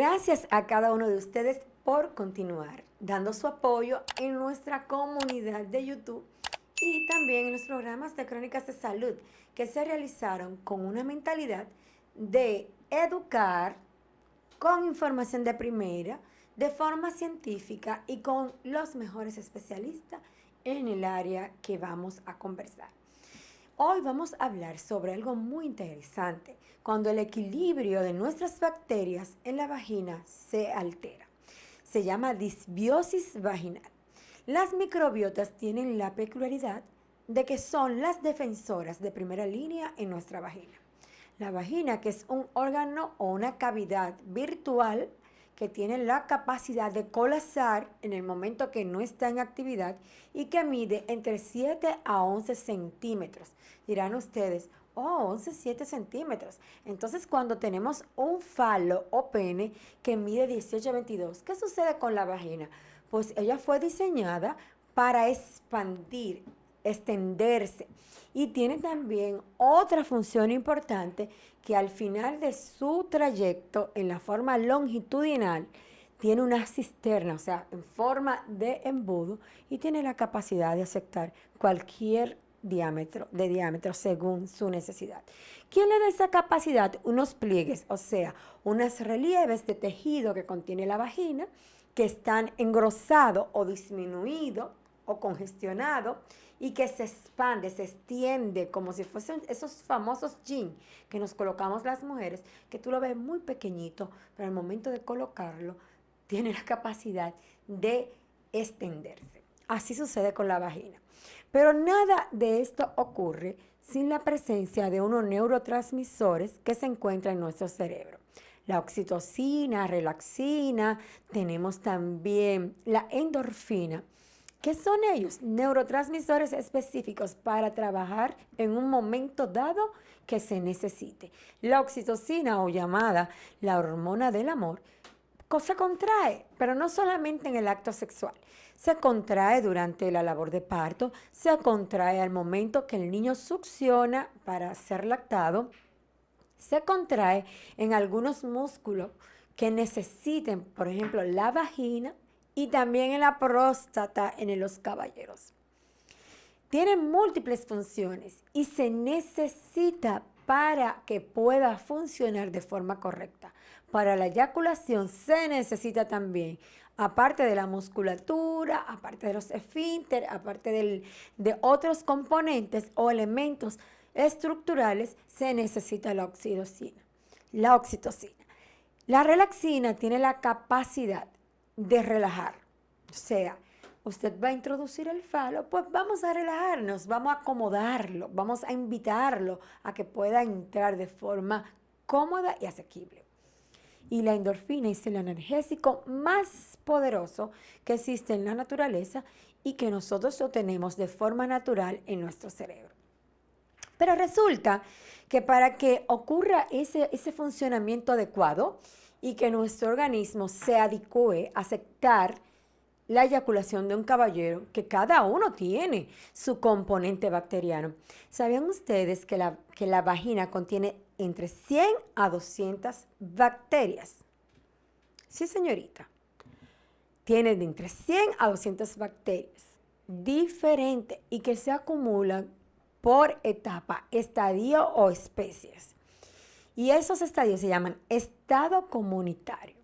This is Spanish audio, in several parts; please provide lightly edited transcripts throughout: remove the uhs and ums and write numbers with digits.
Gracias a cada uno de ustedes por continuar dando su apoyo en nuestra comunidad de YouTube y también en los programas de Crónicas de Salud que se realizaron con una mentalidad de educar con información de primera, de forma científica y con los mejores especialistas en el área que vamos a conversar. Hoy vamos a hablar sobre algo muy interesante, cuando el equilibrio de nuestras bacterias en la vagina se altera. Se llama disbiosis vaginal. Las microbiotas tienen la peculiaridad de que son las defensoras de primera línea en nuestra vagina. La vagina, que es un órgano o una cavidad virtual que tiene la capacidad de colapsar en el momento que no está en actividad y que mide entre 7 a 11 centímetros. Dirán ustedes, 11, 7 centímetros. Entonces, cuando tenemos un falo o pene que mide 18 a 22, ¿qué sucede con la vagina? Pues ella fue diseñada para expandir, extenderse. Y tiene también otra función importante, que al final de su trayecto en la forma longitudinal tiene una cisterna, o sea, en forma de embudo, y tiene la capacidad de aceptar cualquier diámetro según su necesidad. ¿Quién le da esa capacidad? Unos pliegues, o sea, unos relieves de tejido que contiene la vagina, que están engrosados o disminuidos o congestionados y que se expande, se extiende como si fuesen esos famosos jeans que nos colocamos las mujeres, que tú lo ves muy pequeñito, pero al momento de colocarlo tiene la capacidad de extenderse. Así sucede con la vagina. Pero nada de esto ocurre sin la presencia de unos neurotransmisores que se encuentran en nuestro cerebro. La oxitocina, relaxina, tenemos también la endorfina. ¿Qué son ellos? Neurotransmisores específicos para trabajar en un momento dado que se necesite. La oxitocina, o llamada la hormona del amor, se contrae, pero no solamente en el acto sexual. Se contrae durante la labor de parto, se contrae al momento que el niño succiona para ser lactado, se contrae en algunos músculos que necesiten, por ejemplo, la vagina y también en la próstata en los caballeros. Tiene múltiples funciones y se necesita para que pueda funcionar de forma correcta. Para la eyaculación se necesita también, aparte de la musculatura, aparte de los esfínteres, aparte de otros componentes o elementos estructurales, se necesita la oxitocina. La oxitocina. La relaxina tiene la capacidad de relajar. O sea, usted va a introducir el falo, pues vamos a relajarnos, vamos a acomodarlo, vamos a invitarlo a que pueda entrar de forma cómoda y asequible. Y la endorfina es el analgésico más poderoso que existe en la naturaleza y que nosotros lo tenemos de forma natural en nuestro cerebro. Pero resulta que para que ocurra ese funcionamiento adecuado y que nuestro organismo se adecue a aceptar la eyaculación de un caballero, que cada uno tiene su componente bacteriano. ¿Sabían ustedes que la vagina contiene entre 100 a 200 bacterias? Sí, señorita. Tiene de entre 100 a 200 bacterias diferentes y que se acumulan por etapa, estadio o especies. Y esos estadios se llaman estado comunitario.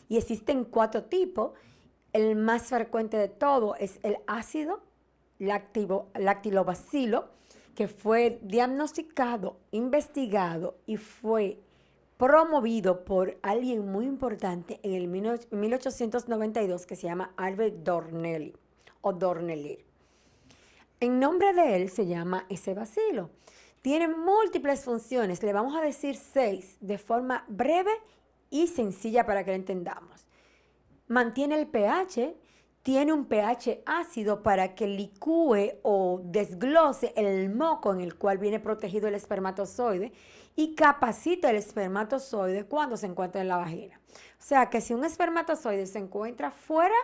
Y existen 4 tipos. El más frecuente de todo es el ácido lactobacilo, que fue diagnosticado, investigado y fue promovido por alguien muy importante en el 1892 que se llama Albert Dornelly o Dornelly. En nombre de él se llama ese bacilo. Tiene múltiples funciones, le vamos a decir 6 de forma breve y sencilla para que lo entendamos. Mantiene el pH, tiene un pH ácido para que licúe o desglose el moco en el cual viene protegido el espermatozoide y capacita el espermatozoide cuando se encuentra en la vagina. O sea que si un espermatozoide se encuentra fuera,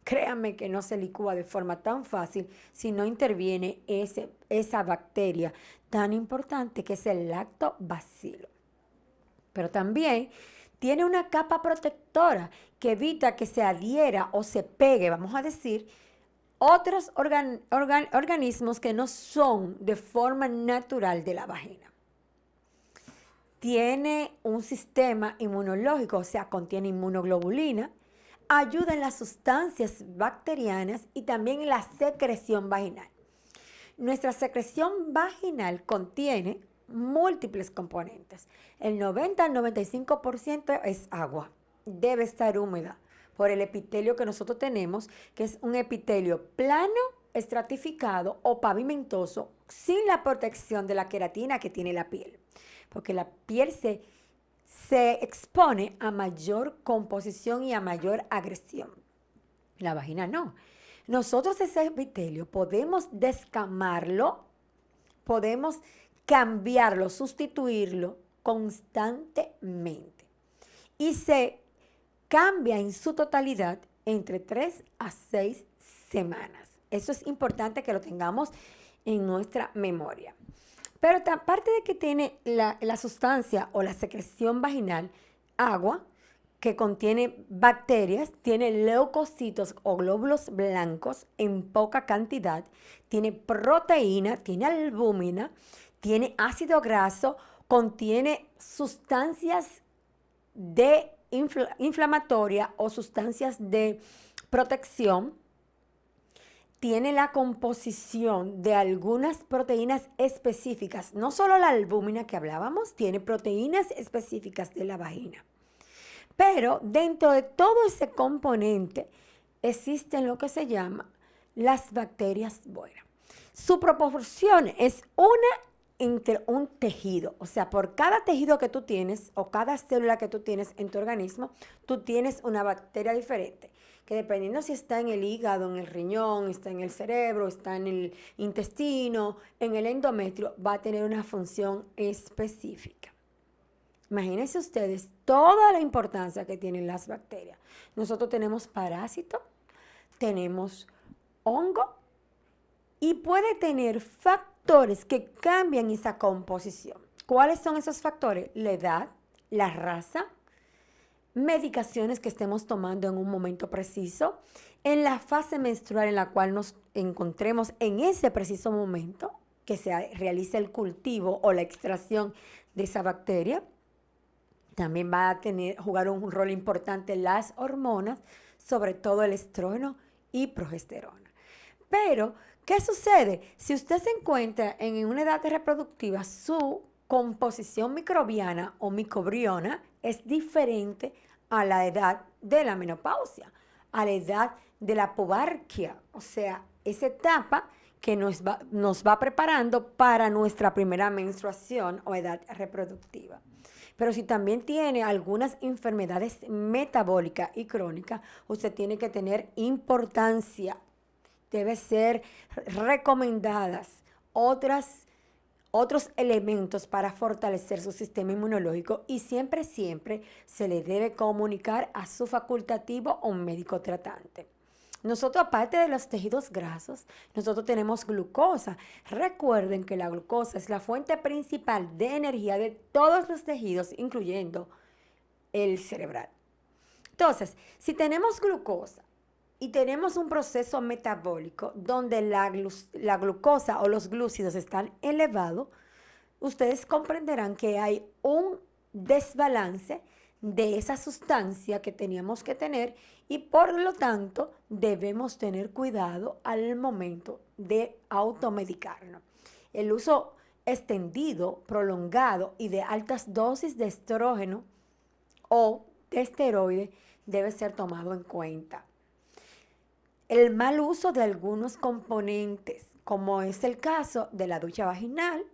créanme que no se licúa de forma tan fácil si no interviene esa bacteria tan importante que es el lactobacilo. Pero también tiene una capa protectora que evita que se adhiera o se pegue, vamos a decir, otros organismos que no son de forma natural de la vagina. Tiene un sistema inmunológico, o sea, contiene inmunoglobulina, ayuda en las sustancias bacterianas y también en la secreción vaginal. Nuestra secreción vaginal contiene múltiples componentes. El 90 al 95% es agua. Debe estar húmeda por el epitelio que nosotros tenemos, que es un epitelio plano, estratificado o pavimentoso, sin la protección de la queratina que tiene la piel. Porque la piel se expone a mayor composición y a mayor agresión. La vagina no. Nosotros ese epitelio podemos descamarlo, podemos cambiarlo, sustituirlo constantemente. Y se cambia en su totalidad entre 3 a 6 semanas. Eso es importante que lo tengamos en nuestra memoria. Pero aparte de que tiene la sustancia o la secreción vaginal, agua, que contiene bacterias, tiene leucocitos o glóbulos blancos en poca cantidad, tiene proteína, tiene albúmina, tiene ácido graso, contiene sustancias de inflamatoria o sustancias de protección, tiene la composición de algunas proteínas específicas, no solo la albúmina que hablábamos, tiene proteínas específicas de la vagina. Pero dentro de todo ese componente existen lo que se llama las bacterias buenas. Su proporción es una entre un tejido, o sea, por cada tejido que tú tienes o cada célula que tú tienes en tu organismo, tú tienes una bacteria diferente, que dependiendo si está en el hígado, en el riñón, está en el cerebro, está en el intestino, en el endometrio, va a tener una función específica. Imagínense ustedes toda la importancia que tienen las bacterias. Nosotros tenemos parásitos, tenemos hongo y puede tener factores que cambian esa composición. ¿Cuáles son esos factores? La edad, la raza, medicaciones que estemos tomando en un momento preciso, en la fase menstrual en la cual nos encontremos en ese preciso momento, que se realice el cultivo o la extracción de esa bacteria. También va a jugar un rol importante las hormonas, sobre todo el estrógeno y progesterona. Pero, ¿qué sucede? Si usted se encuentra en una edad reproductiva, su composición microbiana o microbiona es diferente a la edad de la menopausia, a la edad de la pubarquia, o sea, esa etapa que nos va preparando para nuestra primera menstruación o edad reproductiva. Pero si también tiene algunas enfermedades metabólicas y crónicas, usted tiene que tener importancia. Debe ser recomendadas otros elementos para fortalecer su sistema inmunológico y siempre se le debe comunicar a su facultativo o un médico tratante. Nosotros, aparte de los tejidos grasos, nosotros tenemos glucosa. Recuerden que la glucosa es la fuente principal de energía de todos los tejidos, incluyendo el cerebral. Entonces, si tenemos glucosa y tenemos un proceso metabólico donde la glucosa o los glúcidos están elevados, ustedes comprenderán que hay un desbalance de esa sustancia que teníamos que tener y por lo tanto debemos tener cuidado al momento de automedicarnos. El uso extendido, prolongado y de altas dosis de estrógeno o de esteroides debe ser tomado en cuenta. El mal uso de algunos componentes, como es el caso de la ducha vaginal,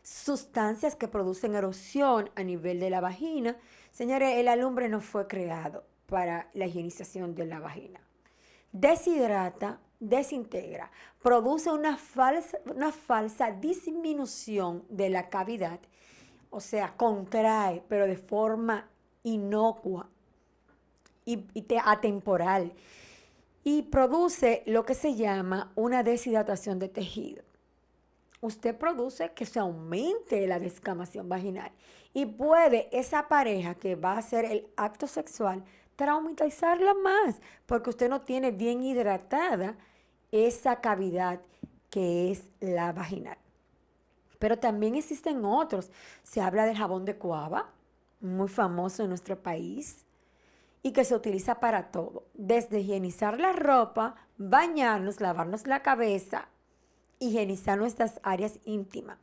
sustancias que producen erosión a nivel de la vagina. Señores, el alumbre no fue creado para la higienización de la vagina. Deshidrata, desintegra, produce una falsa disminución de la cavidad, o sea, contrae, pero de forma inocua y atemporal, y produce lo que se llama una deshidratación de tejido. usted produce que se aumente la descamación vaginal. Y puede esa pareja que va a hacer el acto sexual traumatizarla más, porque usted no tiene bien hidratada esa cavidad que es la vaginal. Pero también existen otros. Se habla del jabón de Cuava, muy famoso en nuestro país, y que se utiliza para todo, desde higienizar la ropa, bañarnos, lavarnos la cabeza, higienizar nuestras áreas íntimas.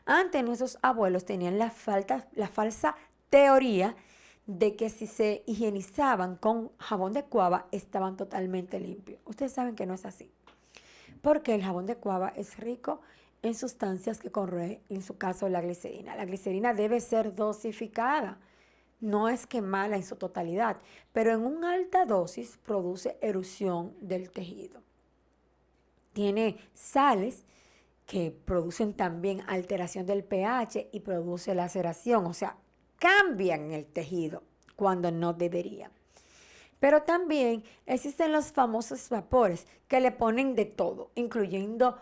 Antes nuestros abuelos tenían la falsa teoría de que si se higienizaban con jabón de Cuava estaban totalmente limpios. Ustedes saben que no es así, porque el jabón de Cuava es rico en sustancias que corroen, en su caso la glicerina. La glicerina debe ser dosificada, no es quemarla en su totalidad, pero en una alta dosis produce erosión del tejido. Tiene sales que producen también alteración del pH y produce laceración, o sea, cambian el tejido cuando no deberían. Pero también existen los famosos vapores que le ponen de todo, incluyendo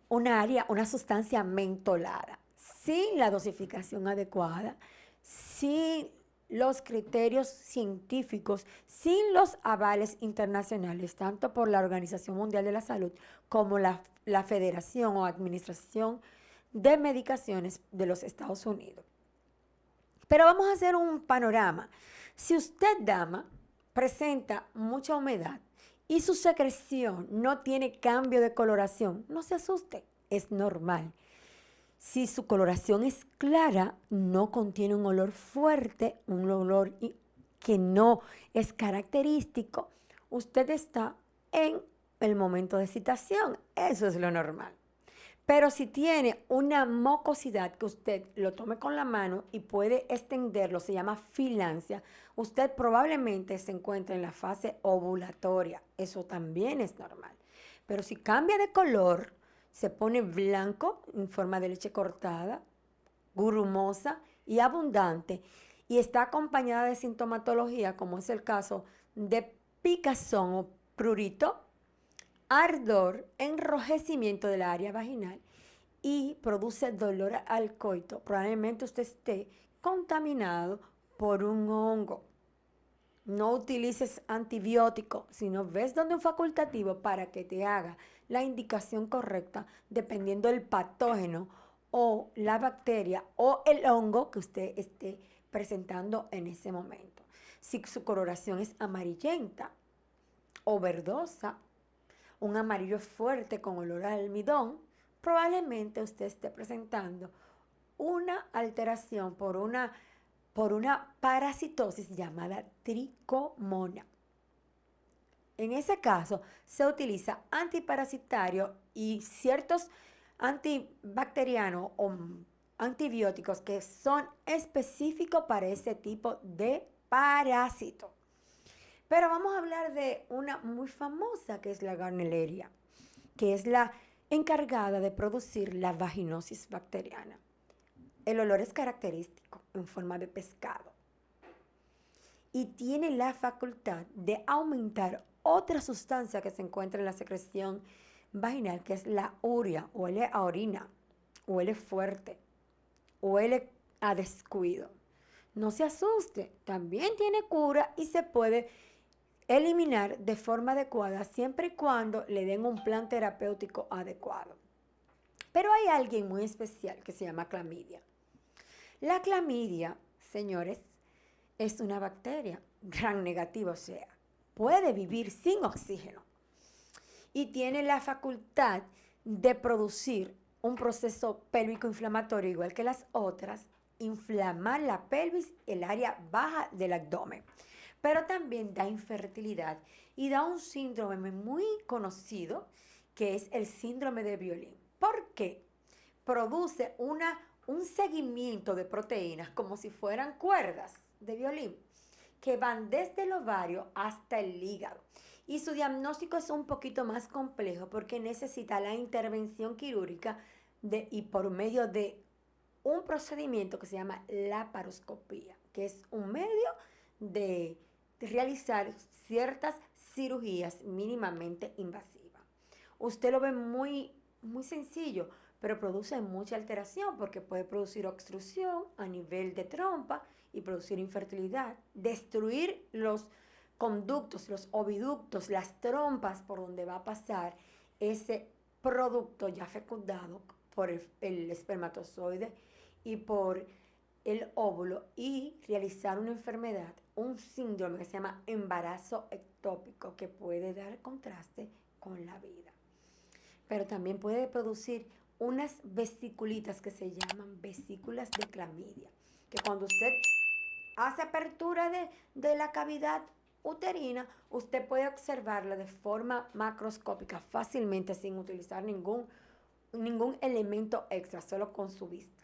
una sustancia mentolada, sin la dosificación adecuada, sin los criterios científicos, sin los avales internacionales, tanto por la Organización Mundial de la Salud como la Federación o Administración de Medicaciones de los Estados Unidos. Pero vamos a hacer un panorama. Si usted, dama, presenta mucha humedad y su secreción no tiene cambio de coloración, no se asuste, es normal. Si su coloración es clara, no contiene un olor fuerte, un olor que no es característico, usted está en el momento de excitación. Eso es lo normal. Pero si tiene una mucosidad que usted lo tome con la mano y puede extenderlo, se llama filancia, usted probablemente se encuentra en la fase ovulatoria. Eso también es normal. Pero si cambia de color, se pone blanco en forma de leche cortada, grumosa y abundante, y está acompañada de sintomatología, como es el caso de picazón o prurito, ardor, enrojecimiento del área vaginal y produce dolor al coito. Probablemente usted esté contaminado por un hongo. No utilices antibiótico, sino ves donde un facultativo para que te haga la indicación correcta dependiendo del patógeno o la bacteria o el hongo que usted esté presentando en ese momento. Si su coloración es amarillenta o verdosa, un amarillo fuerte con olor a almidón, probablemente usted esté presentando una alteración por una parasitosis llamada tricomona. En ese caso, se utiliza antiparasitario y ciertos antibacterianos o antibióticos que son específicos para ese tipo de parásito. Pero vamos a hablar de una muy famosa que es la Gardnerella, que es la encargada de producir la vaginosis bacteriana. El olor es característico en forma de pescado y tiene la facultad de aumentar otra sustancia que se encuentra en la secreción vaginal, que es la urea. Huele a orina, huele fuerte, huele a descuido. No se asuste, también tiene cura y se puede eliminar de forma adecuada siempre y cuando le den un plan terapéutico adecuado. Pero hay alguien muy especial que se llama clamidia. La clamidia, señores, es una bacteria gran negativa, o sea, puede vivir sin oxígeno y tiene la facultad de producir un proceso pélvico inflamatorio igual que las otras, inflamar la pelvis, el área baja del abdomen. Pero también da infertilidad y da un síndrome muy conocido que es el síndrome de violín. ¿Por qué? Produce un seguimiento de proteínas como si fueran cuerdas de violín que van desde el ovario hasta el hígado. Y su diagnóstico es un poquito más complejo porque necesita la intervención quirúrgica y por medio de un procedimiento que se llama laparoscopía, que es un medio de realizar ciertas cirugías mínimamente invasivas. Usted lo ve muy, muy sencillo, pero produce mucha alteración porque puede producir obstrucción a nivel de trompa y producir infertilidad, destruir los conductos, los oviductos, las trompas por donde va a pasar ese producto ya fecundado por el espermatozoide y por el óvulo, y realizar una enfermedad, un síndrome que se llama embarazo ectópico, que puede dar contraste con la vida. Pero también puede producir unas vesiculitas que se llaman vesículas de clamidia, que cuando usted hace apertura de la cavidad uterina, usted puede observarla de forma macroscópica fácilmente sin utilizar ningún elemento extra, solo con su vista.